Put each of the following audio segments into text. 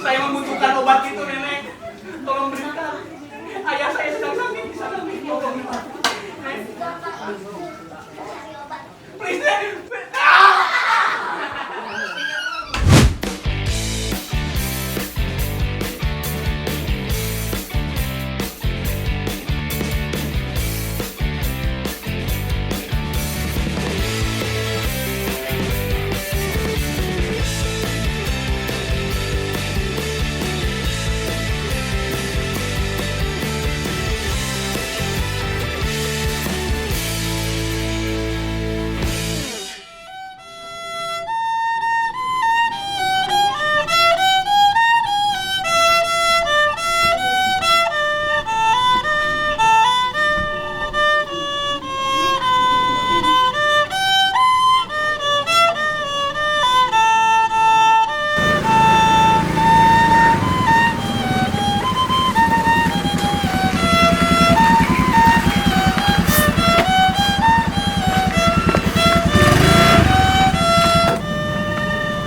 Saya membutuhkan obat itu, Nenek. Tolong berikan. Ayah saya sedang sakit di sana. Tolong. Nek. Please, Nek.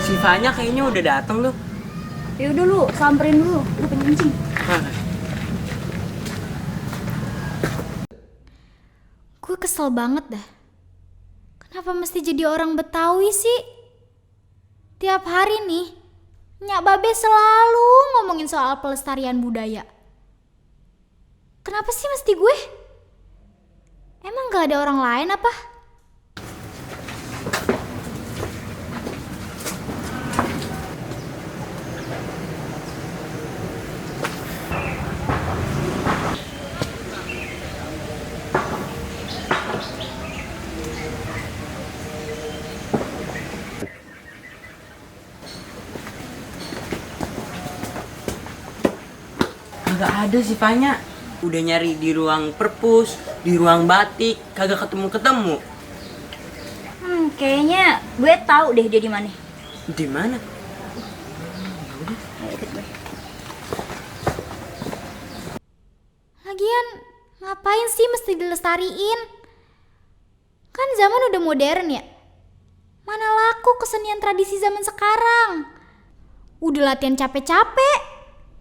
Sifanya kayaknya udah dateng loh. Ya udah lu samperin dulu, lu pengen. Gue kesel banget dah. Kenapa mesti jadi orang Betawi sih? Tiap hari nih, Nyak Babe selalu ngomongin soal pelestarian budaya. Kenapa sih mesti gue? Emang gak ada orang lain apa? Kagak ada Sifanya. Udah nyari di ruang perpus, di ruang batik, kagak ketemu-ketemu. Kayaknya gue tahu deh dia di mana. Di mana? Lagian ngapain sih mesti dilestariin? Kan zaman udah modern ya. Mana laku kesenian tradisi zaman sekarang? Udah latihan capek-capek,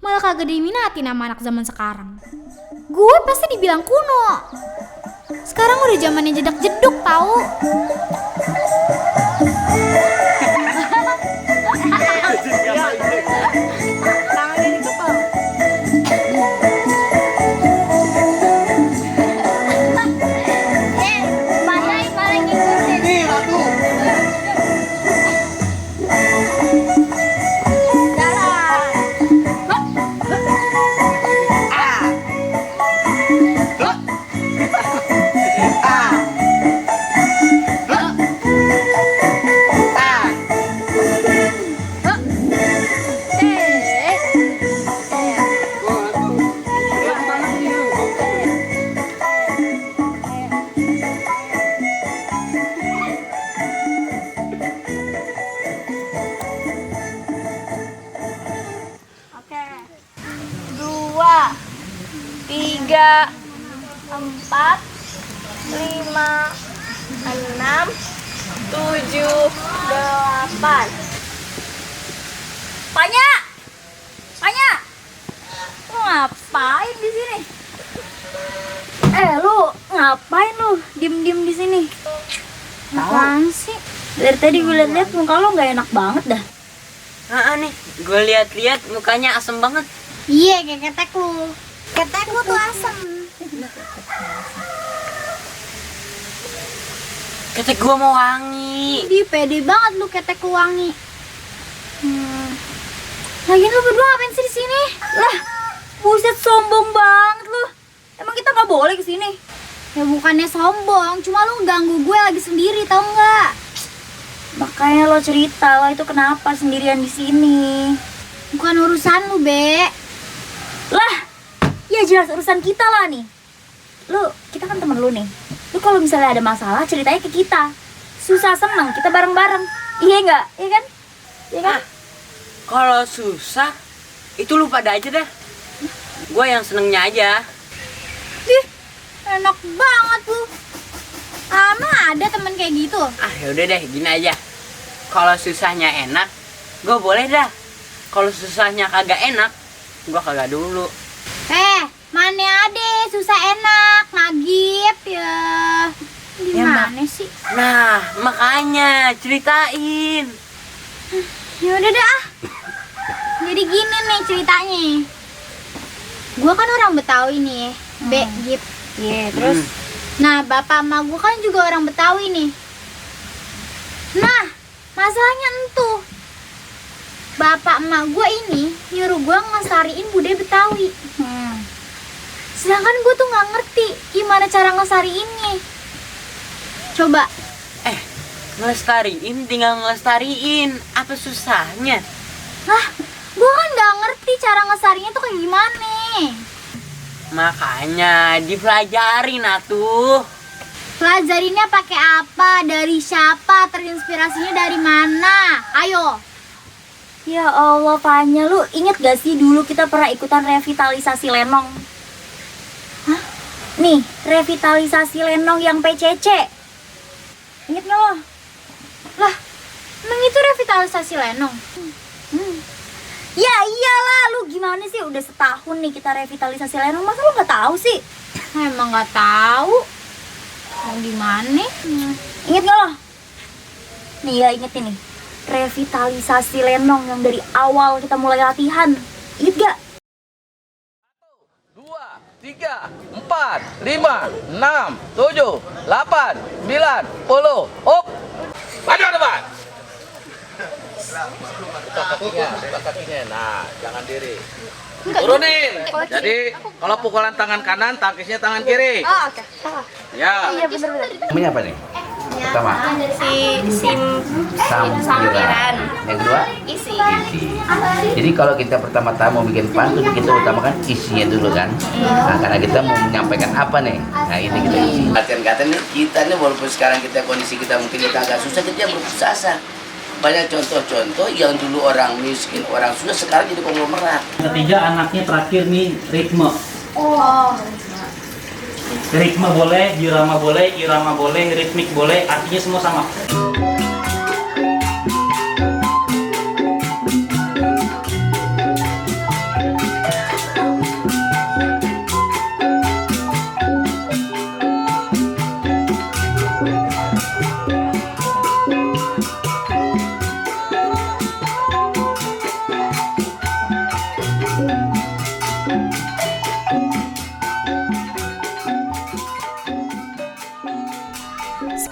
malah kagak diminati nama anak zaman sekarang. Gue pasti dibilang kuno. Sekarang udah zamannya jedak-jeduk tahu. Tiga, 4, 5, 6, 7, 8. Panya, lu ngapain di sini? Lu ngapain lu diem di sini? Apaan sih? Dari tadi gue liat-liat muka lo nggak enak banget dah. Nih, gue lihat-lihat mukanya asem banget. Iya, kayak ketek lu. Ketek lu tuh asem. Ketek gue mau wangi. Di pede banget lu ketek lu wangi. Lagian lu berdua ngapain sih di sini? Lah, buset sombong banget lu. Emang kita nggak boleh ke sini? Ya bukannya sombong, cuma lu ganggu gue lagi sendiri, tau nggak? Makanya lo cerita lo itu kenapa sendirian di sini? Bukan urusan lu, Be. Lah, ya jelas urusan kita lah nih. Kita kan temen lu nih. Lu kalau misalnya ada masalah ceritanya ke kita. Susah senang kita bareng-bareng. Iya nggak? Iya kan? Iya kan? Kalau susah, itu lu pada aja dah. Gue yang senengnya aja. Ih, enak banget lu. Emang ada temen kayak gitu? Yaudah deh, gini aja. Kalau susahnya enak, gue boleh dah. Kalau susahnya kagak enak, gua kagak dulu. Mana ada susah enak, magip ya. Gimana sih? Nah, makanya ceritain. Ya udah dah. Jadi gini nih ceritanya. Gua kan orang Betawi nih, Gip. Iya, terus nah, bapak emak gua kan juga orang Betawi nih. Nah, masalahnya entuh. Bapak emak gua ini nyuruh gua ngelestariin budaya Betawi. Sedangkan gua tuh nggak ngerti gimana cara ngelestariinnya. Coba. Ngelestariin tinggal ngelestariin. Apa susahnya? Lah, gua kan nggak ngerti cara ngelestariinnya tuh kayak gimana. Makanya dipelajarin atuh. Pelajarinnya pakai apa? Dari siapa? Terinspirasinya dari mana? Ayo. Ya Allah, Fanya, lu inget gak sih dulu kita pernah ikutan revitalisasi Lenong? Hah? Nih, revitalisasi Lenong yang PCC. Ingat gak lo? Lah, emang itu revitalisasi Lenong? Ya iyalah, lu gimana sih? Udah setahun nih kita revitalisasi Lenong, masa lu gak tahu sih? Emang nggak tahu. Mau gimana? Ingat gak lo? Nih ya, inget ini. Revitalisasi Lenong yang dari awal kita mulai latihan. Ingat gak? 2, 3, 4, 5, 6, 7, 8, 9, 10. Up. Maju ke depan. Buka kakinya. Nah, jangan diri. Turunin. Jadi, kalau pukulan tangan kanan, tangkisnya tangan kiri. Oh, oke. Ya. Iya bener-bener. Namanya apa nih? Pertama, sampiran. Yang kedua, isi. Jadi kalau kita pertama-tama mau bikin pantun, kita utamakan isinya dulu kan. Nah, karena kita mau menyampaikan apa nih? Nah, ini kita isi. Latihan-latihan nih, kita nih walaupun sekarang kita kondisi kita mungkin kita agak susah, kita berputus asa. Banyak contoh-contoh yang dulu orang miskin, orang susah, sekarang jadi konglomerat. Ketiga anaknya terakhir nih ritme. Oh. Ritme boleh, irama boleh, ritmik boleh, artinya semua sama.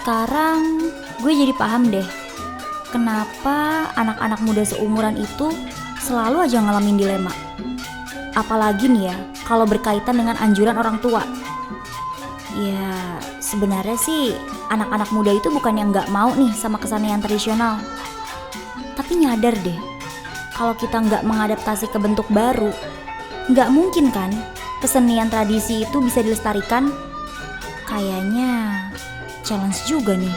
Sekarang gue jadi paham deh, kenapa anak-anak muda seumuran itu selalu aja ngalamin dilema. Apalagi nih ya, kalau berkaitan dengan anjuran orang tua. Ya, sebenarnya sih anak-anak muda itu bukan yang gak mau nih sama kesenian tradisional. Tapi nyadar deh, kalau kita gak mengadaptasi ke bentuk baru, gak mungkin kan kesenian tradisi itu bisa dilestarikan. Kayaknya challenge juga nih.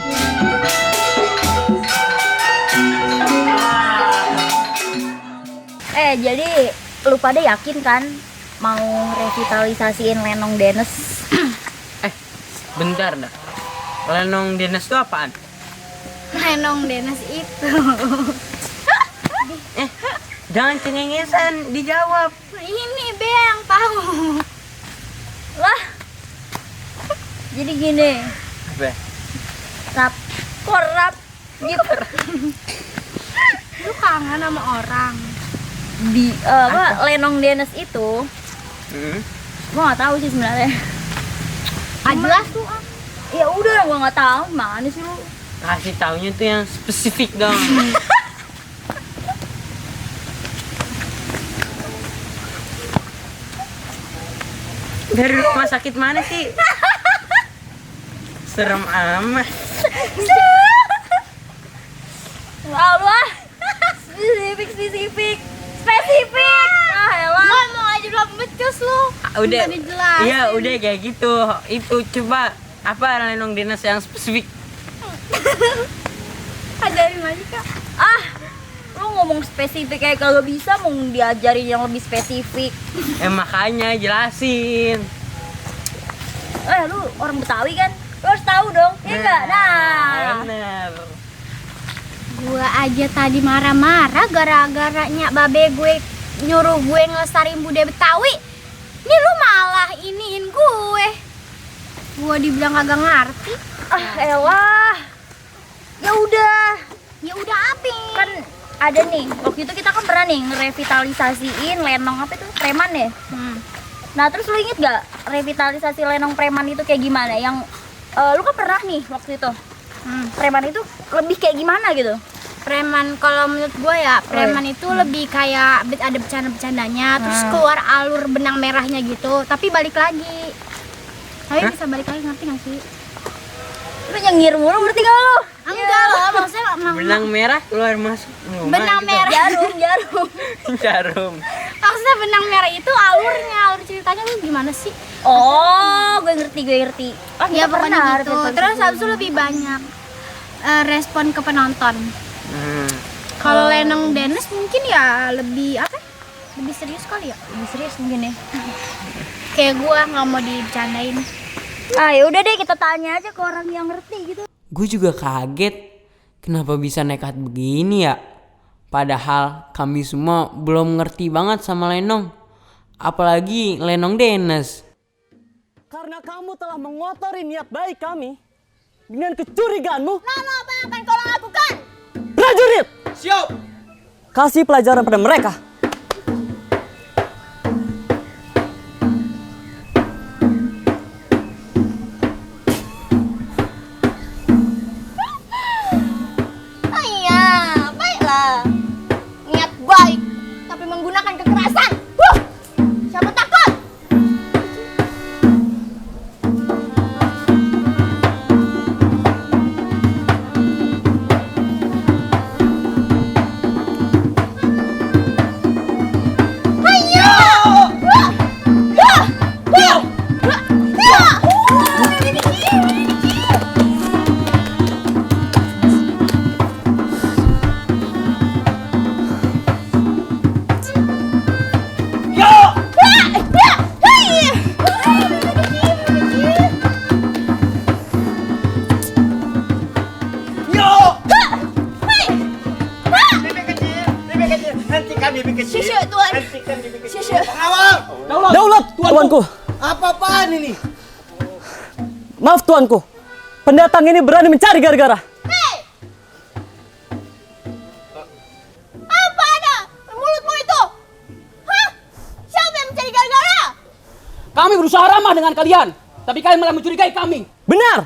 Jadi lu pada yakin kan mau revitalisasiin Lenong Denes? Bentar dah. Lenong Denes itu apaan? Lenong Denes itu. Jangan cengengesan, dijawab. Ini Be yang tahu. Lah, jadi gini. Apa? Korap gitu. Lu kangen sama orang. Di Lenong Denes itu, gua nggak tahu sih sebenarnya. Jelas tuh. Ya udah, gua nggak tahu. Mana sih lu? Kasih taunya tuh yang spesifik dong. Dari rumah sakit mana sih? Serem amat. Allah, spesifik. Ah, elah. Ngomong aja belum becus lu. Udah. Nggak dijelasin. Iya, udah kayak gitu. Itu coba apa Lenong Denes yang spesifik? Ajarin aja Kak. Lu ngomong spesifik kayak kagak bisa, mau diajarin yang lebih spesifik. Makanya jelasin. Lu orang Betawi kan? Lu harus tahu dong, iya nggak? Nah, Bener. Gua aja tadi marah-marah gara-garanya babe gue nyuruh gue ngelestariin budaya Betawi. Ini lu malah iniin gue. Gua dibilang kagak ngerti. Elah. Ya udah. Ya udah apa? Kan ada nih, waktu itu kita kan pernah nih ngerevitalisasiin lenong apa itu? Preman ya? Nah terus lu inget gak revitalisasi lenong preman itu kayak gimana? Yang lu kan pernah nih waktu itu. Preman itu lebih kayak gimana gitu? Preman kalau menurut gue ya, preman itu lebih kayak ada bercanda-bercandanya, terus keluar alur benang merahnya gitu, tapi balik lagi. Tapi bisa balik lagi, ngerti gak sih? Lu nyengir mulu berarti gak lu? Enggak loh, maksudnya Benang merah keluar masuk. benang merah. Jarum. Maksudnya benang merah itu alur ceritanya lu gimana sih? Oh, gue ngerti. Oh, Ya pokoknya gitu. Terus habis itu lebih banyak respon ke penonton. Kalau Lenong Dennis mungkin ya lebih apa? Lebih serius kali ya? Lebih serius mungkin ya. Kayak gua nggak mau dibicarain. Ah ya udah deh kita tanya aja ke orang yang ngerti gitu. Gue juga kaget kenapa bisa nekat begini ya. Padahal kami semua belum ngerti banget sama Lenong. Apalagi Lenong Dennis. Karena kamu telah mengotori niat baik kami dengan kecurigaanmu. Lalu apa yang akan kau lakukan? Prajurit! Siap! Kasih pelajaran pada mereka. Iya, baiklah. Niat baik, tapi menggunakan kekerasan. Siapa takut? Daulat, tuanku. Apa-apaan ini? Maaf tuanku. Pendatang ini berani mencari gara-gara. Apa ada mulutmu itu? Hah? Siapa yang mencari gara-gara? Kami berusaha ramah dengan kalian, tapi kalian malah mencurigai kami. Benar.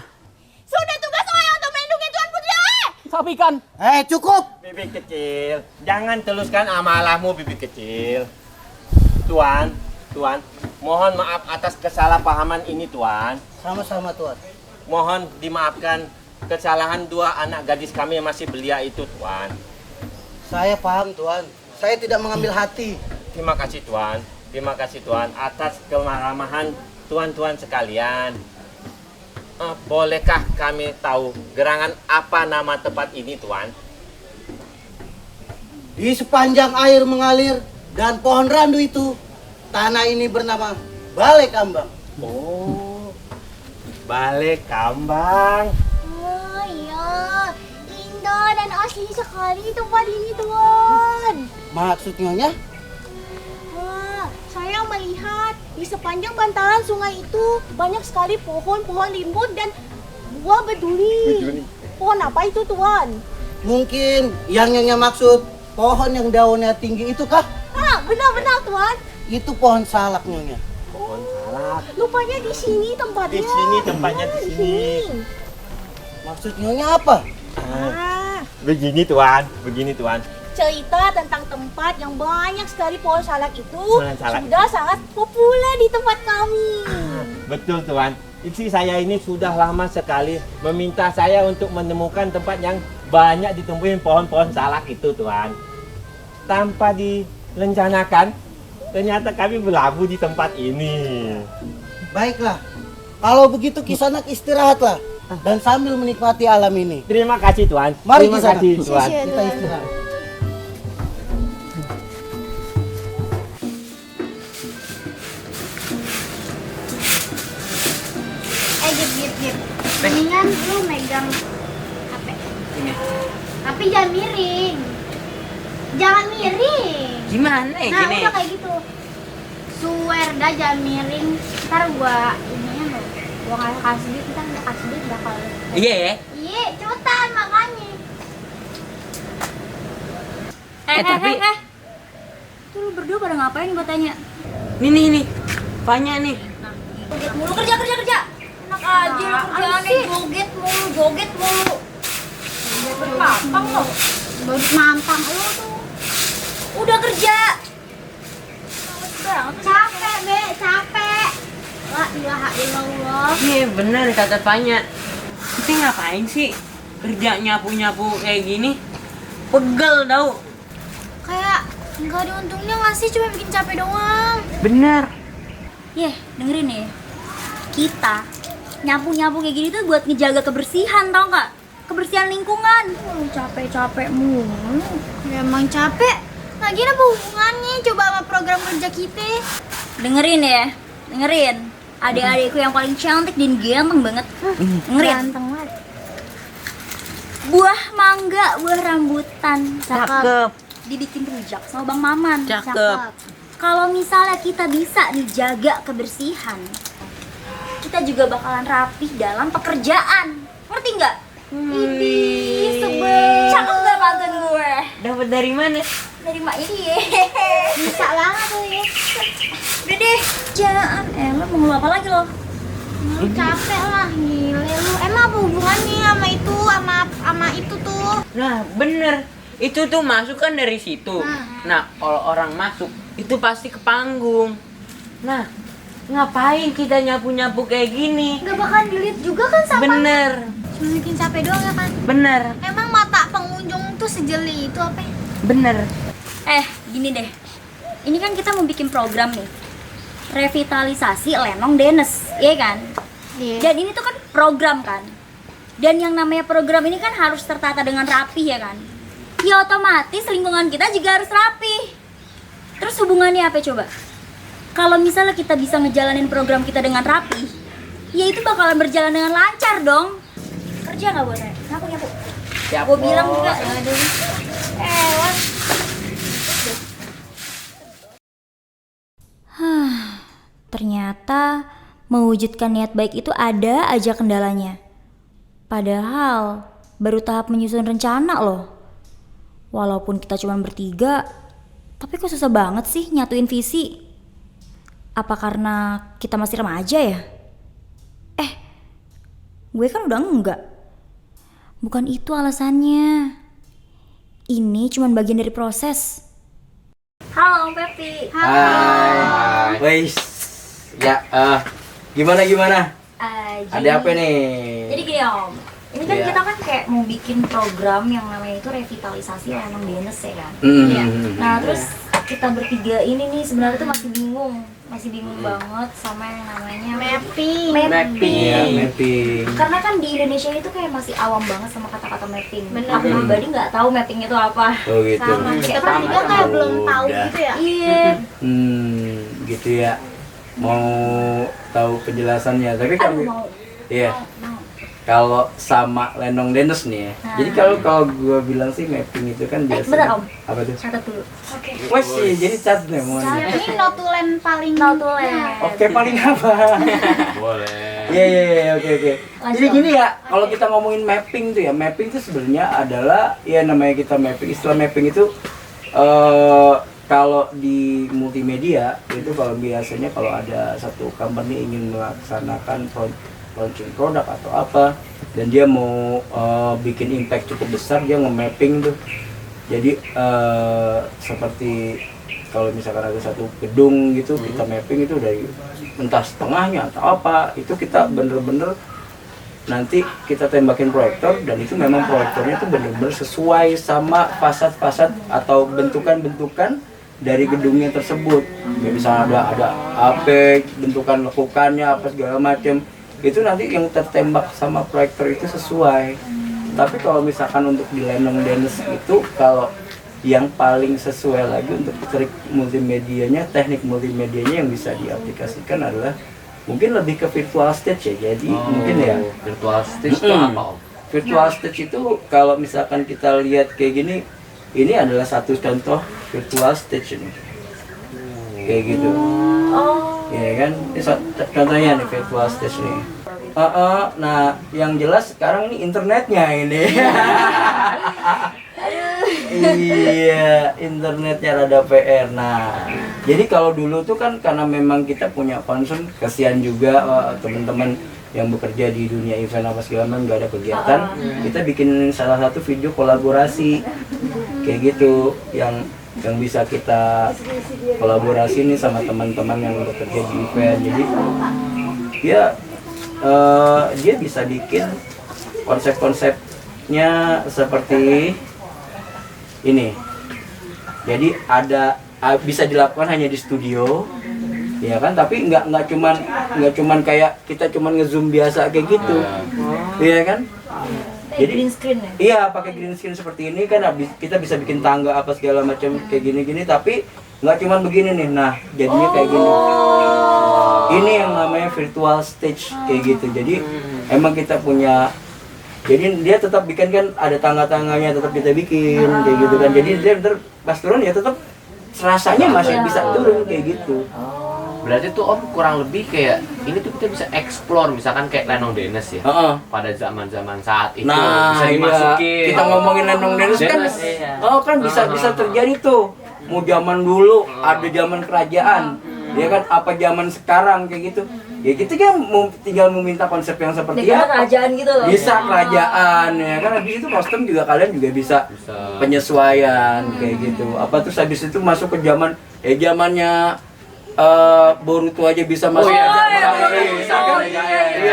Sudah tugas saya untuk melindungi Tuan Putri. Tapi kan. Cukup. Bibit kecil, jangan teruskan amalahmu bibit kecil. Tuan, mohon maaf atas kesalahpahaman ini Tuan. Sama-sama Tuan. Mohon dimaafkan kesalahan dua anak gadis kami yang masih belia itu Tuan. Saya paham Tuan. Saya tidak mengambil hati. Terima kasih Tuan atas kemaramahan Tuan-tuan sekalian. Bolehkah kami tahu gerangan apa nama tempat ini Tuan? Di sepanjang air mengalir dan pohon randu itu, tanah ini bernama Balai Kambang. Oh, Balai Kambang. Oh iya, indah dan asli sekali tempat ini Tuan. Maksudnya? Saya melihat di sepanjang bantaran sungai itu banyak sekali pohon-pohon limbun dan buah beduli. Pohon apa itu Tuan? Mungkin yang Nyonya maksud pohon yang daunnya tinggi itu kah? Benar-benar Tuan. Itu pohon salak Nyonya. Pohon salak. Lupanya di sini tempatnya. Di sini tempatnya di sini. Maksud Nyonya apa? Begini Tuan. Cerita tentang tempat yang banyak sekali pohon salak itu Salak. sudah sangat populer di tempat kami. Betul Tuan. Istri saya ini sudah lama sekali meminta saya untuk menemukan tempat yang banyak ditumbuhin pohon-pohon salak itu Tuan. Tanpa direncanakan, ternyata kami berlabuh di tempat ini. Baiklah. Kalau begitu Kisanak istirahatlah dan sambil menikmati alam ini. Terima kasih Tuan. Mari Terima Kisanak. kasih Tuan. Kita istirahat. Gip. Mendingan lu megang HP. Tapi jangan miring. Jangan miring. Gimana ya Nah, gini? udah kayak gitu. Swear dah jangan miring. Ntar gua ininya lo. Gua kasih duit, ntar gua kasih duit bakal. Iya ya. Iya, cepetan makanya. Tapi Tuh lu berdua pada ngapain gua tanya? nih. Fanya nih. Joget mulu, kerja. Enak aja lu kerjaannya joget mulu. Joget mampang lo. Baru mampang lu tuh. Udah kerja. Capek, Be, capek. La ilaha illallah. Iya bener kata Fanya. Kita ngapain sih kerja nyapu-nyapu kayak gini? Pegel tau. Kayak nggak ada untungnya nggak sih, cuma bikin capek doang. Bener. Dengerin ya. Kita nyapu-nyapu kayak gini tuh buat ngejaga kebersihan, tau nggak? Kebersihan lingkungan. Capek-capek mulu. Ya, emang capek. Lagian apa hubungannya coba sama program kerja kita? Dengerin ya. Adik-adikku yang paling cantik dan ganteng banget. Dengerin. Ganteng banget. Buah mangga, buah rambutan. Cakep. Dibikin rujak sama Bang Maman. Cakep. Kalau misalnya kita bisa nih jaga kebersihan, kita juga bakalan rapih dalam pekerjaan. Ngerti nggak? Ih, sebel. Cakep gak pantun gue? Dapat dari mana? Dari maknya dia. Bisa banget tuh ya. Udah deh, jangan. Lo mau ngomong apa lagi lo? Lu capek lah, gile lu. Emang apa hubungannya sama itu, sama itu tuh? Nah bener. Itu tuh masuk kan dari situ. Nah kalau orang masuk itu pasti ke panggung. Nah ngapain kita nyapu-nyapu kayak gini? Gak bakalan dilihat juga kan sama. Bener. Cuma bikin capek doang ya kan? Bener. Emang mata pengunjung tuh sejeli itu apa? Bener. Gini deh. Ini kan kita mau bikin program nih. Revitalisasi Lenong Dennes, iya kan? Iya. Dan ini tuh kan program kan. Dan yang namanya program ini kan harus tertata dengan rapi ya kan? Ya otomatis lingkungan kita juga harus rapi. Terus hubungannya apa coba? Kalau misalnya kita bisa ngejalanin program kita dengan rapi, ya itu bakalan berjalan dengan lancar dong. Kerja nggak buat saya? Nyapu. Siap, Gue bilang Bos. juga. Ewan. Ternyata mewujudkan niat baik itu ada aja kendalanya. Padahal baru tahap menyusun rencana loh. Walaupun kita cuma bertiga, tapi kok susah banget sih nyatuin visi. Apa karena kita masih remaja ya? Gue kan udah enggak. Bukan itu alasannya. Ini cuma bagian dari proses. Halo Om Pepi. Hai. Weis. Ya, gimana? Ada apa nih? Jadi gini Om, ini kan Iya. kita kan kayak mau bikin program yang namanya itu revitalisasi Lenong Dennes ya kan. Nah terus kita bertiga ini nih sebenarnya tuh masih bingung banget sama yang namanya Mapping. Iya, mapping. Karena kan di Indonesia itu kayak masih awam banget sama kata-kata mapping. Bener. Aku pribadi nggak tahu mapping itu apa. Oh gitu. Sama. Kita bertiga kayak belum tahu Udah. gitu ya. Iya. Gitu ya. Mau tahu penjelasannya, tapi Aduh kami mau. iya. Mau. Kalau sama Lenong Dennes nih ya. Jadi kalau gua bilang sih mapping itu kan biasa. bentar, Om. Apa tuh? Catat dulu. Wah sih, jadi cat nih mau. Ini notulen paling Notulen. Oke, paling apa? Boleh. Iya, oke. Lanjut, Jadi Om. gini ya, kalau kita ngomongin mapping tuh ya, mapping itu sebenarnya adalah ya namanya kita mapping. Istilah mapping itu kalau di multimedia itu kalau biasanya kalau ada satu company ingin melaksanakan launching produk atau apa dan dia mau bikin impact cukup besar, dia nge-mapping tuh. Jadi seperti kalau misalkan ada satu gedung gitu, kita mapping itu dari entah setengahnya atau apa, itu kita bener-bener nanti kita tembakin proyektor dan itu memang proyektornya itu bener-bener sesuai sama fasad-fasad atau bentukan-bentukan dari gedungnya tersebut. Ya, misalnya ada apa bentukan lekukannya apa segala macam, itu nanti yang tertembak sama proyektor itu sesuai. Tapi kalau misalkan untuk di Lenong Dennes itu, kalau yang paling sesuai lagi untuk trik multimedianya, teknik multimedianya yang bisa diaplikasikan adalah mungkin lebih ke virtual stage ya. Jadi mungkin ya virtual stage itu apa, Om? virtual stage itu kalau misalkan kita lihat kayak gini, ini adalah satu contoh virtual stage ini. Kayak gitu. Ya kan? Ini contohnya nih virtual stage nih. Nah, yang jelas sekarang nih internetnya ini. Iya, internetnya rada PR. Nah, jadi kalau dulu tuh kan karena memang kita punya concern, kasihan juga teman-teman yang bekerja di dunia event apa segala macam nggak ada kegiatan, kita bikin salah satu video kolaborasi kayak gitu yang bisa kita kolaborasi nih sama teman-teman yang bekerja di event. Jadi ya dia bisa bikin konsep-konsepnya seperti ini. Jadi bisa dilakukan hanya di studio, ya kan? Tapi nggak cuman kayak kita cuman ngezoom biasa kayak gitu, iya kan? Jadi green screen ya? Iya, pakai green screen seperti ini kan kita bisa bikin tangga apa segala macam kayak gini-gini, tapi nggak cuman begini nih. Nah, jadinya kayak gini. Ini yang namanya virtual stage kayak gitu. Jadi emang kita punya, jadi dia tetap bikin kan ada tangga-tangganya tetap kita bikin kayak gitu kan. Jadi dia ntar pas turun ya tetap rasanya masih bisa turun kayak gitu. Berarti tuh Om kurang lebih kayak ini tuh kita bisa explore misalkan kayak Lenong Dennis ya. Pada zaman-zaman saat itu bisa dimasukin. Kita ngomongin Lenong Dennis kan kan bisa terjadi tuh. Mau zaman dulu ada zaman kerajaan. Ya kan apa zaman sekarang kayak gitu. Ya kita kan tinggal meminta konsep yang seperti apa. Kerajaan gitu loh. Bisa kerajaan ya kan, habis itu kostum juga kalian juga bisa penyesuaian kayak gitu. Apa terus habis itu masuk ke zamannya Boruto aja bisa masuk. Iya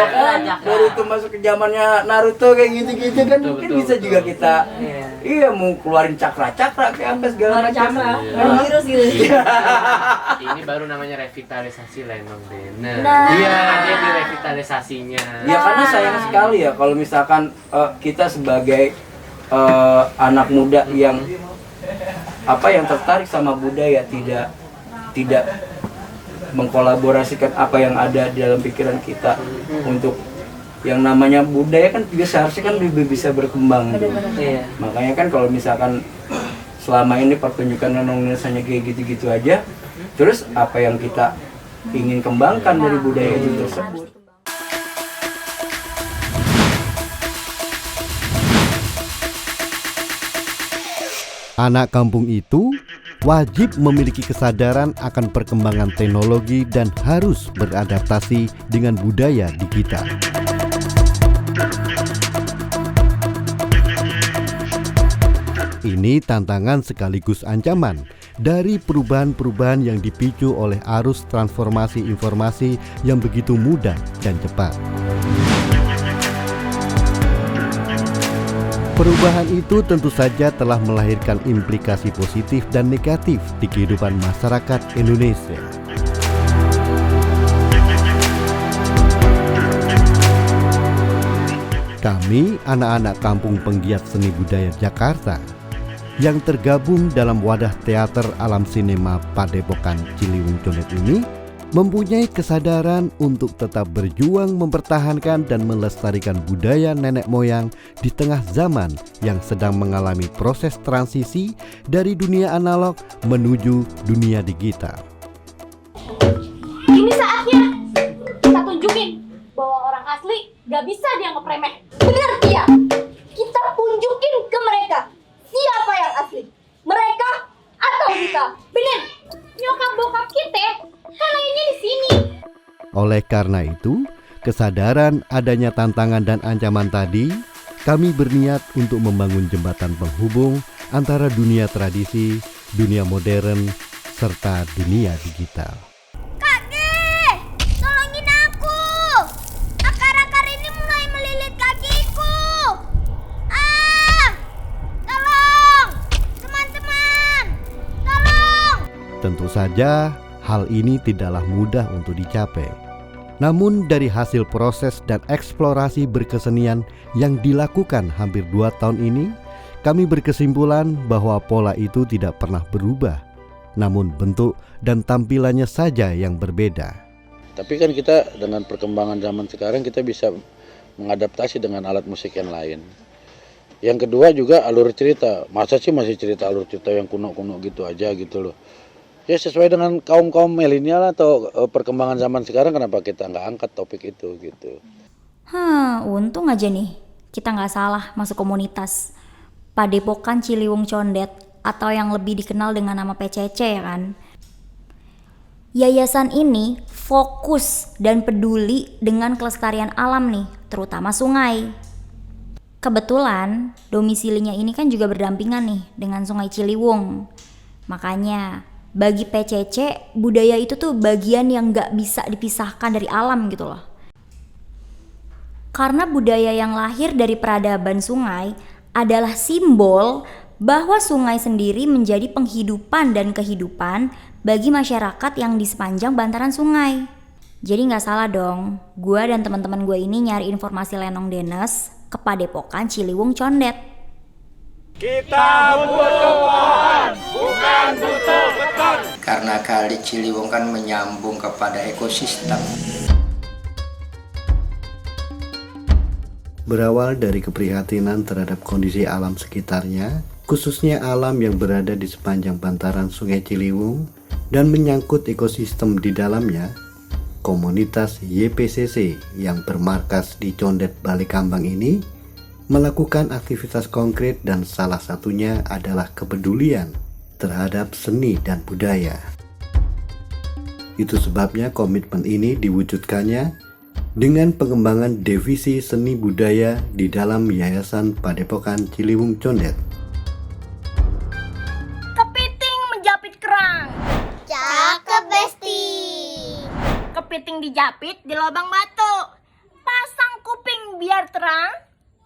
kan? Boruto masuk ke zamannya Naruto kayak gitu-gitu kan. Mungkin bisa juga kita mau keluarin cakra-cakra kayak apa segala macam. Virus gitu. Ini baru namanya revitalisasi Lenong Dennis. Iya, ada di revitalisasinya. Ya karena sayang sekali ya kalau misalkan kita sebagai anak muda yang tertarik sama budaya tidak mengkolaborasikan apa yang ada di dalam pikiran kita untuk yang namanya budaya kan juga seharusnya kan lebih bisa berkembang gitu. Makanya kan kalau misalkan selama ini pertunjukan Indonesia kayak gitu-gitu aja, terus apa yang kita ingin kembangkan dari budaya itu tersebut. Anak kampung itu wajib memiliki kesadaran akan perkembangan teknologi dan harus beradaptasi dengan budaya digital. Ini tantangan sekaligus ancaman dari perubahan-perubahan yang dipicu oleh arus transformasi informasi yang begitu mudah dan cepat. Perubahan itu tentu saja telah melahirkan implikasi positif dan negatif di kehidupan masyarakat Indonesia. Kami, anak-anak kampung penggiat seni budaya Jakarta, yang tergabung dalam wadah teater alam sinema Padepokan Ciliwung Condet ini, mempunyai kesadaran untuk tetap berjuang mempertahankan dan melestarikan budaya nenek moyang di tengah zaman yang sedang mengalami proses transisi dari dunia analog menuju dunia digital. Ini saatnya kita tunjukin bahwa orang asli gak bisa dianggap remeh. Bener dia, kita tunjukin ke mereka siapa yang asli, mereka atau kita. Bener, nyokap bokap kita kan lainnya di sini. Oleh karena itu, kesadaran adanya tantangan dan ancaman tadi, kami berniat untuk membangun jembatan penghubung antara dunia tradisi, dunia modern, serta dunia digital. Kakek, tolongin aku. Akar-akar ini mulai melilit kakiku. Tolong, teman-teman, tolong. Tentu saja, hal ini tidaklah mudah untuk dicapai. Namun dari hasil proses dan eksplorasi berkesenian yang dilakukan hampir 2 tahun ini, kami berkesimpulan bahwa pola itu tidak pernah berubah, namun bentuk dan tampilannya saja yang berbeda. Tapi kan kita dengan perkembangan zaman sekarang kita bisa mengadaptasi dengan alat musik yang lain. Yang kedua juga alur cerita. Masa sih masih cerita alur cerita yang kuno-kuno gitu aja gitu loh. Ya sesuai dengan kaum milenial atau perkembangan zaman sekarang, kenapa kita nggak angkat topik itu gitu. Untung aja nih kita nggak salah masuk komunitas Padepokan Ciliwung Condet atau yang lebih dikenal dengan nama PCC ya kan. Yayasan ini fokus dan peduli dengan kelestarian alam nih, terutama sungai. Kebetulan domisilinya ini kan juga berdampingan nih dengan Sungai Ciliwung. Makanya bagi PCC budaya itu tuh bagian yang gak bisa dipisahkan dari alam gitu loh. Karena budaya yang lahir dari peradaban sungai adalah simbol bahwa sungai sendiri menjadi penghidupan dan kehidupan bagi masyarakat yang di sepanjang bantaran sungai. Jadi gak salah dong, gue dan teman-teman gue ini nyari informasi Lenong Dennes ke Padepokan Ciliwung Condet. Kita butuh pohon, bukan butuh beton. Karena Kali Ciliwung kan menyambung kepada ekosistem. Berawal dari keprihatinan terhadap kondisi alam sekitarnya, khususnya alam yang berada di sepanjang bantaran Sungai Ciliwung dan menyangkut ekosistem di dalamnya, komunitas YPCC yang bermarkas di Condet Balikambang ini melakukan aktivitas konkret dan salah satunya adalah kepedulian terhadap seni dan budaya. Itu sebabnya komitmen ini diwujudkannya dengan pengembangan divisi seni budaya di dalam Yayasan Padepokan Ciliwung Condet. Kepiting menjapit kerang. Cakep, Besti. Kepiting dijapit di lubang batu. Pasang kuping biar terang.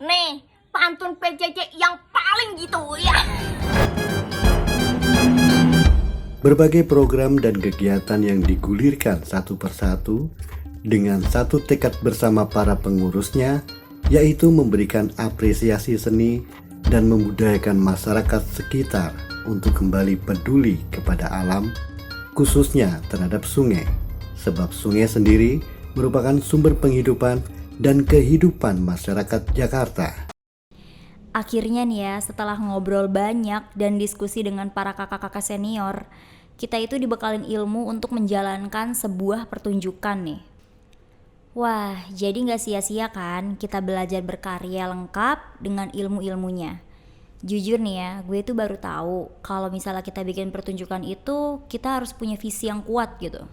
Nih, pantun PCC yang paling gitu ya. Berbagai program dan kegiatan yang digulirkan satu persatu dengan satu tekad bersama para pengurusnya, yaitu memberikan apresiasi seni dan membudayakan masyarakat sekitar untuk kembali peduli kepada alam, khususnya terhadap sungai. Sebab sungai sendiri merupakan sumber penghidupan dan kehidupan masyarakat Jakarta. Akhirnya nih ya, setelah ngobrol banyak dan diskusi dengan para kakak-kakak senior, kita itu dibekalin ilmu untuk menjalankan sebuah pertunjukan nih. Wah, jadi gak sia-sia kan kita belajar berkarya lengkap dengan ilmu-ilmunya. Jujur nih ya, gue tuh baru tahu kalau misalnya kita bikin pertunjukan itu, kita harus punya visi yang kuat gitu.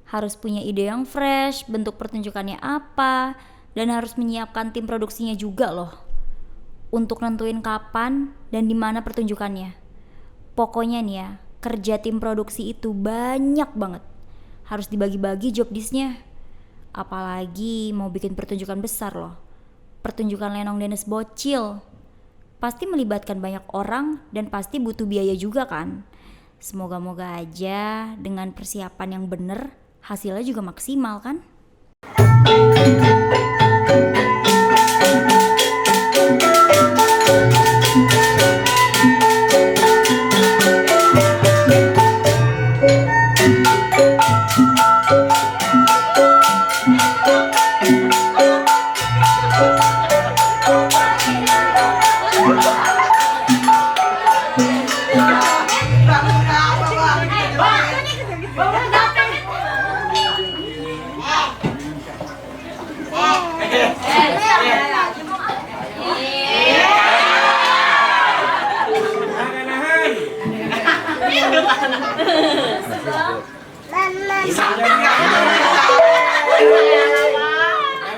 Harus punya ide yang fresh, bentuk pertunjukannya apa, dan harus menyiapkan tim produksinya juga loh. Untuk nentuin kapan dan di mana pertunjukannya. Pokoknya nih ya, kerja tim produksi itu banyak banget. Harus dibagi-bagi job desk-nya. Apalagi mau bikin pertunjukan besar loh. Pertunjukan Lenong Dennes bocil. Pasti melibatkan banyak orang dan pasti butuh biaya juga kan. Semoga-moga aja dengan persiapan yang bener, hasilnya juga maksimal kan?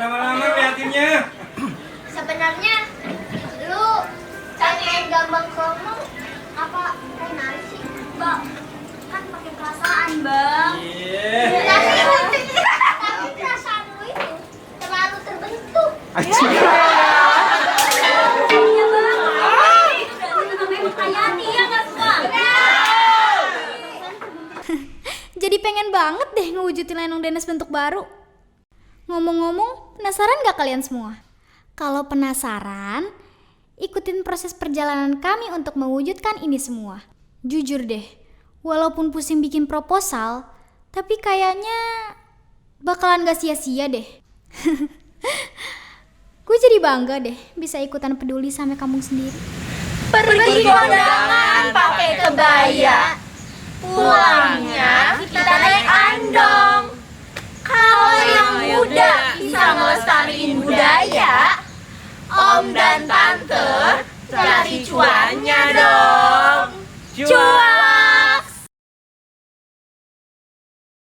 Lama-lama liatinnya. Sebenarnya lu pengen gampang ngomong apa kayak nari sih, Bang? Kan pakai perasaan, Bang. Tapi perasaan lu itu terlalu terbentuk. Iya, Bang. Itu namanya Hayati ya enggak, Bang? Jadi pengen banget deh ngewujudin Lenong Dennes bentuk baru. Ngomong-ngomong, penasaran gak kalian semua? Kalau penasaran, ikutin proses perjalanan kami untuk mewujudkan ini semua. Jujur deh, walaupun pusing bikin proposal, tapi kayaknya bakalan gak sia-sia deh. Gue jadi bangga deh bisa ikutan peduli sama kamu sendiri. Pergi kondangan pakai kebaya, pulangnya kita naik andong. Kalau yang muda bisa ngelestariin budaya, om dan tante cari cuannya dong.